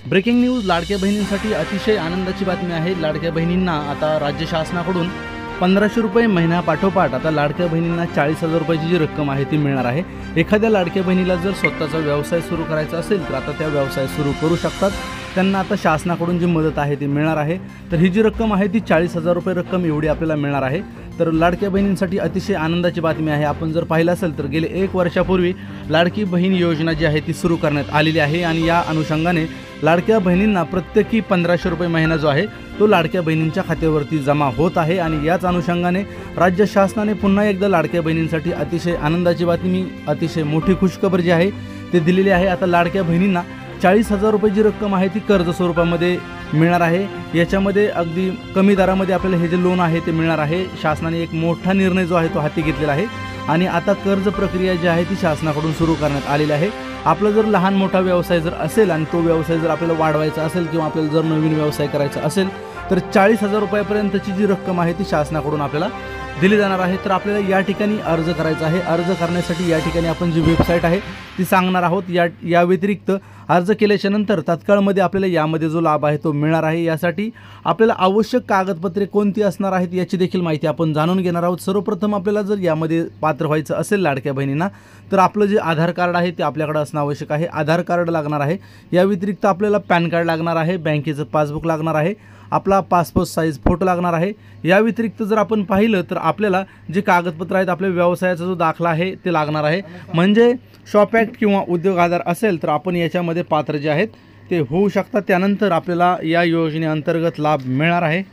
Breaking news लाडक्या बहिणींसाठी अतिशय आनंदाची बातमी आहे। लाडक्या बहिणींना आता राज्य शासनाकडून 1500 रुपये महिन्यापाठोपाठ आता लाडक्या बहिणींना 40,000 रुपयाची जी रक्कम आहे ती मिळणार आहे। एखाद्या लाडक्या बहिणीला जर स्वतःचा व्यवसाय सुरू करायचा असेल तर आता त्या व्यवसाय सुरू करू शकतात। त्यांना आता शासनाकडून जी मदत आहे ती मिळणार आहे। तर ही जी रक्कम आहे ती 40,000 रुपये रक्कम एवढी आपल्याला मिळणार आहे। तर लाडक्या बहिणींसाठी अतिशय आनंदाची बातमी आहे। आपण जर पाहिलं असेल तर गेले 1 वर्षापूर्वी लाडकी बहीण योजना जी आहे ती सुरू करण्यात आलेली आहे आणि या अनुषंगाने लाडक्या बहिणींना प्रत्येकी 1500 रुपये महिना जो आहे तो लाडक्या बहिणींच्या खात्यावरती जमा होत आहे आणि याच अनुषंगाने राज्य शासनाने पुन्हा एकदा लाडक्या बहिणींसाठी अतिशय आनंदाची बातमी, अतिशय मोठी खुशखबर जी आहे ते दिलेली आहे। आता लाडक्या बहिणींना 40,000 रुपयाची रक्कम आहे ती कर्ज स्वरूपामध्ये मिळणार आहे। याच्यामध्ये अगदी कमी दरामध्ये आपल्याला हे जे लोन आहे ते मिळणार आहे। शासनाने एक मोठा निर्णय जो आहे तो हाती घेतलेला आहे आणि आता कर्ज प्रक्रिया जी आहे ती शासनाकडून सुरू करण्यात आलेली आहे। आपला जर लहान मोठा व्यवसाय जर असेल आणि तो व्यवसाय जर आपल्याला वाढवायचा असेल किंवा आपल्याला जर नवीन व्यवसाय करायचा असेल तर 40,000 रुपयापर्यंतची जी रक्कम आहे ती शासनाकडून आपल्याला दिली जाणार आहे। तर आपल्याला या ठिकाणी अर्ज करायचा आहे। अर्ज करण्यासाठी या ठिकाणी आपण जी वेबसाईट आहे ती सांगणार आहोत। या व्यतिरिक्त अर्ज केल्याच्या नंतर तात्काळमध्ये आपल्याला यामध्ये जो लाभ आहे तो मिळणार आहे। यासाठी आपल्याला आवश्यक कागदपत्रे कोणती असणार आहेत याची देखील माहिती आपण जाणून घेणार आहोत। सर्वप्रथम आपल्याला जर यामध्ये पात्र व्हायचं असेल लाडक्या बहिणींना तर आपलं जे आधार कार्ड आहे ते आपल्याकडे असणं आवश्यक आहे। आधार कार्ड लागणार आहे। या व्यतिरिक्त आपल्याला पॅन कार्ड लागणार आहे, बँकेचं पासबुक लागणार आहे, आपला पासपोर्ट साईज फोटो लागणार आहे। या व्यतिरिक्त जर आपण पाहिलं तर आपल्याला जे कागदपत्र आहेत आपल्या व्यवसायाचा जो दाखला आहे ते लागणार आहे। म्हणजे शॉप ॲक्ट किंवा उद्योग आधार असेल तर आपण याच्यामध्ये पात्र जे आहेत ते होऊ शकतात। त्यानंतर आपल्याला या योजनेअंतर्गत लाभ मिळणार आहे।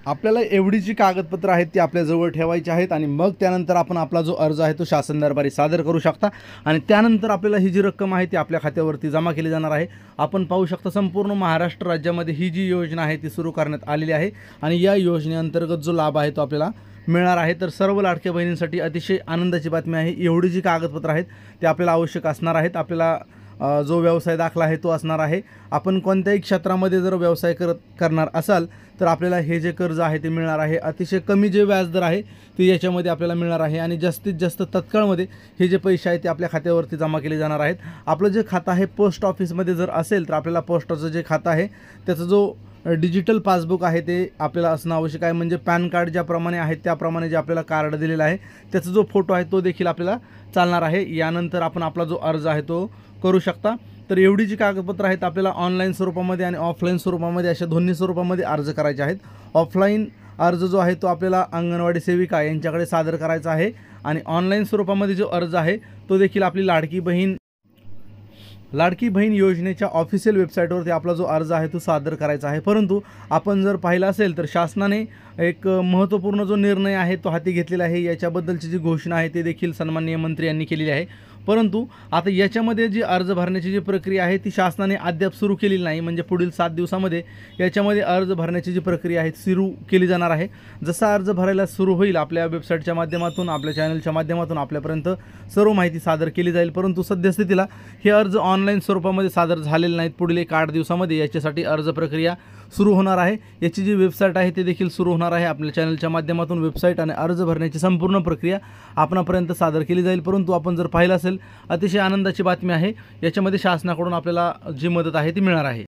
आपल्याला एवढी जी कागदपत्र आहेत ती आपल्याजवळ ठेवायची आहेत आणि मग त्यानंतर आपण आपला जो अर्ज आहे तो शासन दरबारी सादर करू शकता आणि त्यानंतर आपल्याला ही जी रक्कम आहे ती आपल्या खात्यावरती जमा केली जाणार आहे। आपण पाहू शकता संपूर्ण महाराष्ट्र राज्यामध्ये ही जी योजना आहे ती सुरू करण्यात आलेली आहे आणि या योजनेअंतर्गत जो लाभ आहे तो आपल्याला मिळणार आहे। तर सर्व लाडक्या बहिणींसाठी अतिशय आनंदाची बातमी आहे। एवढी जी कागदपत्र आहेत ते आपल्याला आवश्यक असणार आहेत। आपल्याला जो व्यवसाय दाखला आहे तो असणार आहे। आपण कोणत्याही क्षेत्रामध्ये जर व्यवसाय करणार असाल तर आपल्याला हे जे कर्ज आहे ते मिळणार आहे। अतिशय कमी जे व्याजदर आहे ते याच्यामध्ये आपल्याला मिळणार आहे आणि जास्तीत जास्त तत्काळमध्ये हे जे पैसे आहेत ते आपल्या खात्यावरती जमा केले जाणार आहेत। आपलं जे खातं आहे पोस्ट ऑफिसमध्ये जर असेल तर आपल्याला पोस्टाचं जे खातं आहे त्याचा जो डिजिटल पासबुक आहे ते आपल्याला असणं आवश्यक आहे। म्हणजे पॅन कार्ड ज्याप्रमाणे आहे त्याप्रमाणे जे आपल्याला कार्ड दिलेलं आहे त्याचा जो फोटो आहे तो देखील आपल्याला चालणार आहे। यानंतर आपण आपला जो अर्ज आहे तो करू शकता। तर एवढी जी कागदपत्र आहेत आपल्याला ऑनलाईन स्वरूपामध्ये आणि ऑफलाईन स्वरूपामध्ये अशा दोन्ही स्वरूपामध्ये अर्ज करायचे आहेत। ऑफलाईन अर्ज जो आहे तो आपल्याला अंगणवाडी सेविका यांच्याकडे सादर करायचा आहे आणि ऑनलाईन स्वरूपामध्ये जो अर्ज आहे तो देखील आपली लाडकी बहीण योजनेच्या ऑफिशियल वेबसाईटवरती आपला जो अर्ज आहे तो सादर करायचा आहे। परंतु आपण जर पाहिलं असेल तर शासनाने एक महत्त्वपूर्ण जो निर्णय आहे तो हाती घेतलेला आहे। याच्याबद्दलची जी घोषणा आहे ते देखील सन्माननीय मंत्री यांनी केलेली आहे। परंतु आता याच्यामध्ये जी अर्ज भरण्याची जी प्रक्रिया आहे ती शासनाने अद्याप सुरू केलेली नाही। म्हणजे पुढील 7 दिवसामध्ये याच्यामध्ये अर्ज भरण्याची जी प्रक्रिया आहे सुरू केली जाणार आहे। जसा अर्ज भरायला सुरू होईल आपल्या वेबसाईटच्या माध्यमातून, आपल्या चॅनलच्या माध्यमातून आपल्यापर्यंत सर्व माहिती सादर केली जाईल। परंतु सद्यस्थितीला हे अर्ज ऑनलाईन स्वरूपामध्ये सादर झालेले नाहीत। पुढील 8 दिवसामध्ये याच्यासाठी अर्ज प्रक्रिया सुरू होणार आहे। याची जी वेबसाईट आहे ते देखील सुरू होणार आहे। आपल्या चॅनलच्या माध्यमातून वेबसाईट आणि अर्ज भरण्याची संपूर्ण प्रक्रिया आपणापर्यंत सादर केली जाईल। परंतु आपण जर पाहिलं असेल अतिशय आनंदाची बातमी आहे। याच्यामध्ये शासनाकडून आपल्याला जी मदत आहे ती मिळणार आहे।